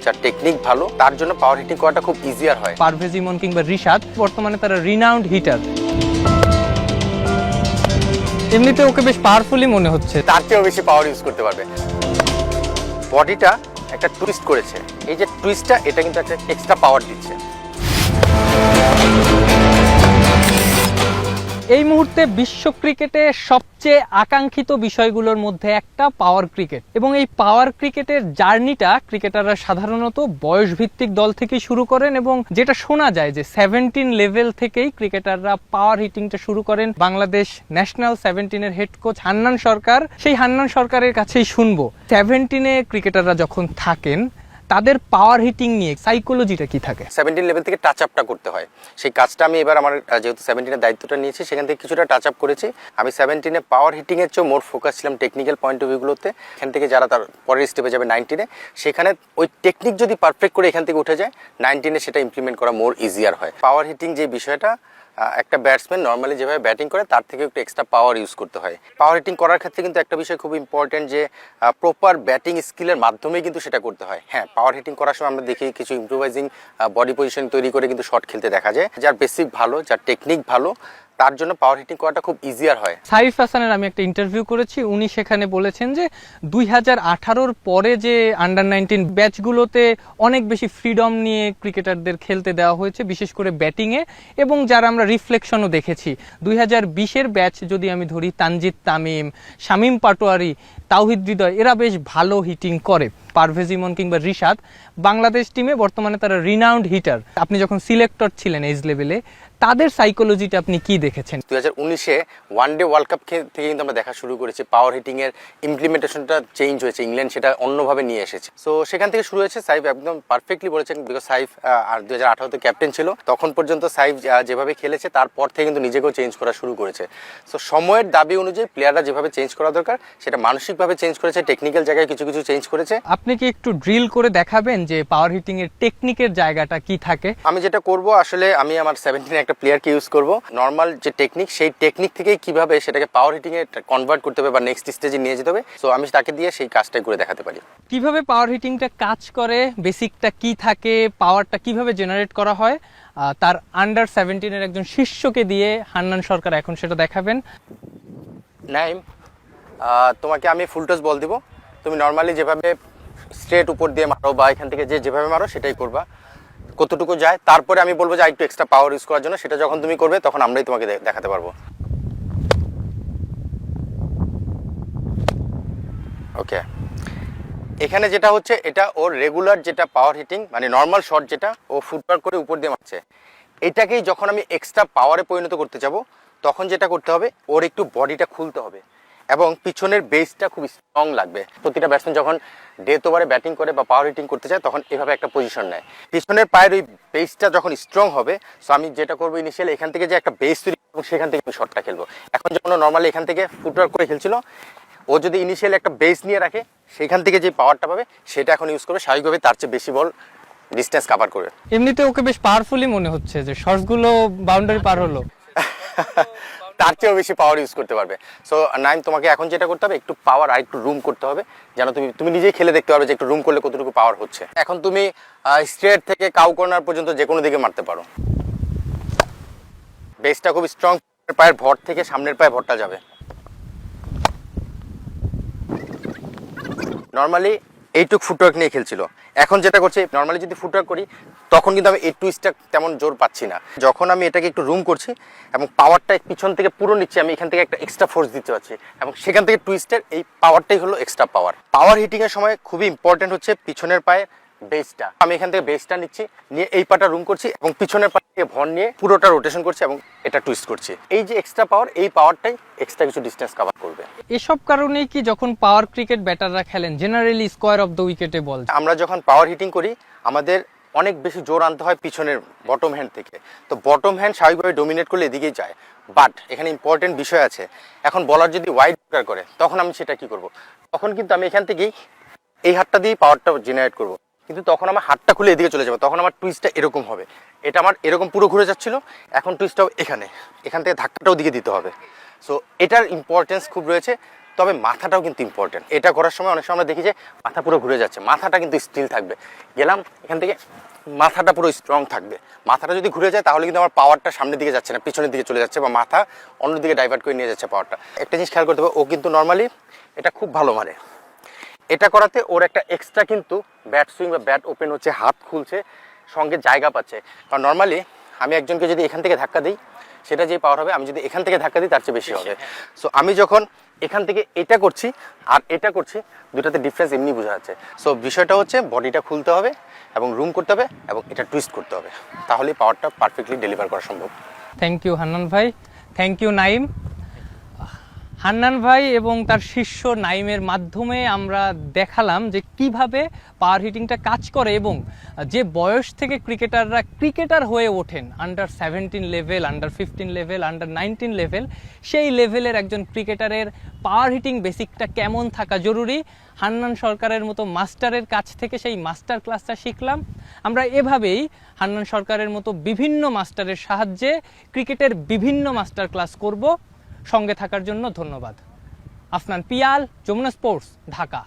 যার টেকনিক ভালো, তার জন্য পাওয়ার হিটিং করাটা খুব ইজিয়ার হয়। পারভেজ ইমন কিংবা রিশাদ বর্তমানে তারা রিনাউন্ড হিটার। এমনিতে ওকে বেশ পাওয়ারফুলি মনে হচ্ছে। তার চেয়েও বেশি পাওয়ার ইউজ করতে পারবে। বডিটা একটা টুইস্ট করেছে, এই যে টুইস্টটা এটা কিন্তু একটা এক্সট্রা পাওয়ার দিচ্ছে। এই মুহূর্তে বিশ্ব ক্রিকেটে সবচেয়ে আকাঙ্ক্ষিত বিষয়গুলোর মধ্যে একটা পাওয়ার ক্রিকেট, এবং এই পাওয়ার ক্রিকেটের জার্নিটা ক্রিকেটাররা সাধারণত বয়সভিত্তিক দল থেকে শুরু করেন, এবং যেটা শোনা যায় যে 17 লেভেল থেকেই ক্রিকেটাররা পাওয়ার হিটিংটা শুরু করেন। বাংলাদেশ ন্যাশনাল 17-এর হেড কোচ হান্নান সরকার, সেই হান্নান সরকারের কাছেই শুনবো 17-এ ক্রিকেটাররা যখন থাকেন তাদের পাওয়ার হিটিং নিয়ে সাইকোলজিটা কি থাকে। 17 লেভেল থেকে টাচ আপটা করতে হয়, সেই কাজটা আমি এবার আমার যেহেতু 17-এর দায়িত্বটা নিয়েছি সেখান থেকে কিছুটা টাচ আপ করেছি। আমি 17-এ পাওয়ার হিটিংয়ের চেয়েও মোর ফোকাস ছিলাম টেকনিক্যাল পয়েন্ট অফ ভিউগুলোতে। এখান থেকে যারা তার পরের স্টেপে যাবে 19-এ, সেখানে ওই টেকনিক যদি পারফেক্ট করে এখান থেকে উঠে যায় 19-এ সেটা ইমপ্লিমেন্ট করা মোর ইজিয়ার হয়। পাওয়ার হিটিং যে বিষয়টা, একটা ব্যাটসম্যান নর্মালি যেভাবে ব্যাটিং করে তার থেকে একটু এক্সট্রা পাওয়ার ইউজ করতে হয়। পাওয়ার হিটিং করার ক্ষেত্রে কিন্তু একটা বিষয় খুব ইম্পর্টেন্ট, যে প্রপার ব্যাটিং স্কিলের মাধ্যমেই কিন্তু সেটা করতে হয়। হ্যাঁ, পাওয়ার হিটিং করার সময় আমরা দেখি কিছু ইম্প্রোভাইজিং বডি পজিশন তৈরি করে কিন্তু শট খেলতে দেখা যায়। যার বেসিক ভালো, যার টেকনিক ভালো, তার জন্য পাওয়ার হিটিং করাটা খুব ইজিয়ার হয়। সাইফ হাসানের আমি একটা ইন্টারভিউ করেছি, উনি সেখানে বলেছেন যে 2018-র পরে যে আন্ডার 19 ব্যাচগুলোতে অনেক বেশি ফ্রিডম নিয়ে ক্রিকেটারদের খেলতে দেওয়া হয়েছে, বিশেষ করে ব্যাটিংয়ে, এবং যারা আমরা রিফ্লেকশনও দেখেছি 2020-এর ব্যাচ যদি আমি ধরি, তানজিদ তামিম, শামীম পাটোয়ারি, তাওহিদ হৃদয়, এরা বেশ ভালো হিটিং করে। পারভেজ ইমন কিংবা রিশাদ বাংলাদেশ টিমে বর্তমানে তারা রিনাউন্ড হিটার। আপনি যখন সিলেক্টর ছিলেন এজ লেভেলে, তাদের সাইকোলজিটা আপনি কি দেখেছেন? 2019-এ ওয়ানডে ওয়ার্ল্ড কাপ থেকে কিন্তু আমরা দেখা শুরু করেছি পাওয়ার হিটিংয়ের ইমপ্লিমেন্টেশনটা চেঞ্জ হয়েছে, ইংল্যান্ড সেটা অন্যভাবে নিয়ে এসেছে। সো সেখান থেকে শুরু হয়েছে। সাইফ একদম পারফেক্টলি বলেছেন, বিকজ সাইফ আর 2018-তে ক্যাপ্টেন ছিল, তখন পর্যন্ত সাইফ যেভাবে খেলেছে তারপর থেকে কিন্তু নিজেকেও চেঞ্জ করা শুরু করেছে। সো সময়ের দাবি অনুযায়ী প্লেয়াররা যেভাবে চেঞ্জ করা দরকার সেটা মানসিকভাবে চেঞ্জ করেছে, টেকনিক্যাল জায়গায় কিছু কিছু চেঞ্জ করেছে। আপনি কি একটু ড্রিল করে দেখাবেন যে পাওয়ার হিটিং এর টেকনিকের জায়গাটা কি থাকে? আমি যেটা করব, আসলে আমি আমার 17 একটা প্লেয়ারকে ইউজ করব, নর্মাল যে টেকনিক সেই টেকনিক থেকেই কিভাবে সেটাকে পাওয়ার হিটিং এ কনভার্ট করতে হবে বা নেক্সট স্টেজে নিয়ে যেতে হবে। সো আমি তাকে দিয়ে সেই কাজটাই করে দেখাতে পারি। কিভাবে পাওয়ার হিটিংটা কাজ করে, বেসিকটা কি থাকে, পাওয়ারটা কিভাবে জেনারেট করা হয়, তার আন্ডার 17-এর একজন শিষ্যকে দিয়ে হান্নান সরকার এখন সেটা দেখাবেন। নাইম, তোমাকে আমি ফুল টস বল দিব, তুমি নর্মালি যেভাবে স্ট্রেট উপর দিয়ে মারো বা এখান থেকে যেভাবে মারো সেটাই করবা, কতটুকু যায়। তারপরে আমি বলবো যে একটু এক্সট্রা পাওয়ার ইউজ করার জন্য, সেটা যখন তুমি করবে তখন আমরাই তোমাকে দেখাতে পারবো। ওকে, এখানে যেটা হচ্ছে এটা ওর রেগুলার যেটা পাওয়ার হিটিং, মানে নর্মাল শট যেটা ও ফুটওয়ার্ক করে উপর দিয়ে মারছে, এটাকেই যখন আমি এক্সট্রা পাওয়ারে পরিণত করতে যাব তখন যেটা করতে হবে, ওর একটু বডিটা খুলতে হবে এবং পিছনের বেসটা খুব স্ট্রং লাগবে। প্রতিটা ব্যাটসম্যান যখন ডেথ ওভারে ব্যাটিং করে বা পাওয়ার হিটিং করতে চায় তখন এভাবে একটা পজিশন নেয়, পিছনের পায়ের ওই বেসটা যখন স্ট্রং হবে। সো আমি যেটা করবো ইনিশিয়ালি এখান থেকে যে একটা বেস তৈরি এবং সেখান থেকে আমি শটটা খেলবো। এখন যখন নর্মালি এখান থেকে ফুটওয়ার্ক করে খেলছিল, ও যদি ইনিশিয়ালি একটা বেস নিয়ে রাখে সেখান থেকে যে পাওয়ারটা পাবে সেটা এখন ইউজ করবে, স্বাভাবিকভাবে তার চেয়ে বেশি বল ডিস্টেন্স কভার করবে। এমনিতে ওকে বেশ পাওয়ারফুলি মনে হচ্ছে যে শটগুলো বাউন্ডারি পার হলো। তার চেয়েও বেশি পাওয়ার ইউজ করতে পারবে। সো নাইম, তোমাকে এখন যেটা করতে হবে, একটু পাওয়ার আর একটু রুম করতে হবে, যেন তুমি নিজেই খেলে দেখতে পারবে যে একটু রুম করলে কতটুকু পাওয়ার হচ্ছে। এখন তুমি স্ট্রেট থেকে কাউ কর্নার পর্যন্ত যে কোনো দিকে মারতে পারো। বেসটা খুব স্ট্রং, পায়ের ভর থেকে সামনের পায়ে ভরটা যাবে। নর্মালি এইটুক ফুটওয়ার্ক নিয়ে খেলছিল, এখন যেটা করছে নর্মালি যদি ফুটওয়ার্ক করি তখন কিন্তু আমি এই টুইস্টটা তেমন জোর পাচ্ছি না। যখন আমি এটাকে একটু রুম করছি এবং পাওয়ারটা পিছন থেকে পুরো নিচ্ছি, আমি এখান থেকে একটা এক্সট্রা ফোর্স দিতে পারছি এবং সেখান থেকে টুইস্টের এই পাওয়ারটাই হলো এক্সট্রা পাওয়ার। পাওয়ার হিটিংয়ের সময় খুবই ইম্পর্টেন্ট হচ্ছে পিছনের পায়ে বেসটা। আমি এখান থেকে বেসটা নিচ্ছি, নিয়ে এই পাটা রুম করছি এবং পিছনের পা থেকে ভর নিয়ে পুরোটা রোটেশন করছি এবং এটা টুইস্ট করছি। এই যে এক্সট্রা পাওয়ার, এই পাওয়ারটাই এক্সট্রা কিছু ডিস্টেন্স কভার করবে। এসব কারণেই কি যখন পাওয়ার ক্রিকেট ব্যাটাররা খেলেন জেনারেলি স্কোয়ার অফ দ্য উইকেটে বল? আমরা যখন পাওয়ার হিটিং করি আমাদের অনেক বেশি জোর আনতে হয় পিছনের বটম হ্যান্ড থেকে। তো বটম হ্যান্ড স্বাভাবিকভাবে ডোমিনেট করলে এদিকেই যায়, বাট এখানে ইম্পর্টেন্ট বিষয় আছে। এখন বলার যদি ওয়াইড করে তখন আমি সেটা কি করব, তখন কিন্তু আমি এখান থেকেই এই হাতটা দিয়ে পাওয়ারটা জেনারেট করব, কিন্তু তখন আমার হাতটা খুলে এদিকে চলে যাবে, তখন আমার টুইস্টটা এরকম হবে। এটা আমার এরকম পুরো ঘুরে যাচ্ছিল, এখন টুইস্টটাও এখান থেকে ধাক্কাটাও দিকে দিতে হবে। সো এটার ইম্পর্টেন্স খুব রয়েছে। তবে মাথাটাও কিন্তু ইম্পর্টেন্ট। এটা করার সময় অনেক সময় আমরা দেখি যে মাথা পুরো ঘুরে যাচ্ছে, মাথাটা কিন্তু স্টিল থাকবে। গেলাম এখান থেকে, মাথাটা পুরো স্ট্রং থাকবে। মাথাটা যদি ঘুরে যায় তাহলে কিন্তু আমার পাওয়ারটা সামনের দিকে যাচ্ছে না, পিছনের দিকে চলে যাচ্ছে, বা মাথা অন্যদিকে ডাইভার্ট করে নিয়ে যাচ্ছে পাওয়ারটা। একটা জিনিস খেয়াল করতে হবে, ও কিন্তু নর্মালি এটা খুব ভালো মারে। এটা করাতে ওর একটা এক্সট্রা কিন্তু ব্যাট সুইং বা ব্যাট ওপেন হচ্ছে, হাত খুলছে, সঙ্গে জায়গা পাচ্ছে। কারণ নর্মালি আমি একজনকে যদি এখান থেকে ধাক্কা দিই, সেটা যেই পাওয়ার হবে, আমি যদি এখান থেকে ধাক্কা দিই তার চেয়ে বেশি হবে। সো আমি যখন এখান থেকে এটা করছি আর এটা করছি, দুটাতে ডিফারেন্স এমনি বোঝা যাচ্ছে। সো বিষয়টা হচ্ছে বডিটা খুলতে হবে এবং রুম করতে হবে এবং এটা টুইস্ট করতে হবে, তাহলেই পাওয়ারটা পারফেক্টলি ডেলিভার করা সম্ভব। থ্যাংক ইউ হান্নান ভাই, থ্যাংক ইউ নাইম। হান্নান ভাই এবং তার শিষ্য নাইমের মাধ্যমে আমরা দেখালাম যে কিভাবে পাওয়ার হিটিংটা কাজ করে এবং যে বয়স থেকে ক্রিকেটাররা ক্রিকেটার হয়ে ওঠেন, under 17 level, under 15 level, under 19 level, সেই লেভেলের একজন ক্রিকেটারের পাওয়ার হিটিং বেসিকটা কেমন থাকা জরুরি, হান্নান সরকারের মতো মাস্টারের কাছ থেকে সেই মাস্টার ক্লাসটা শিখলাম। আমরা এভাবেই হান্নান সরকারের মতো বিভিন্ন মাস্টারের সাহায্যে ক্রিকেটের বিভিন্ন মাস্টার ক্লাস করব। সঙ্গে থাকার জন্য ধন্যবাদ। আফনান পিয়াল, যমুনা স্পোর্টস, ঢাকা।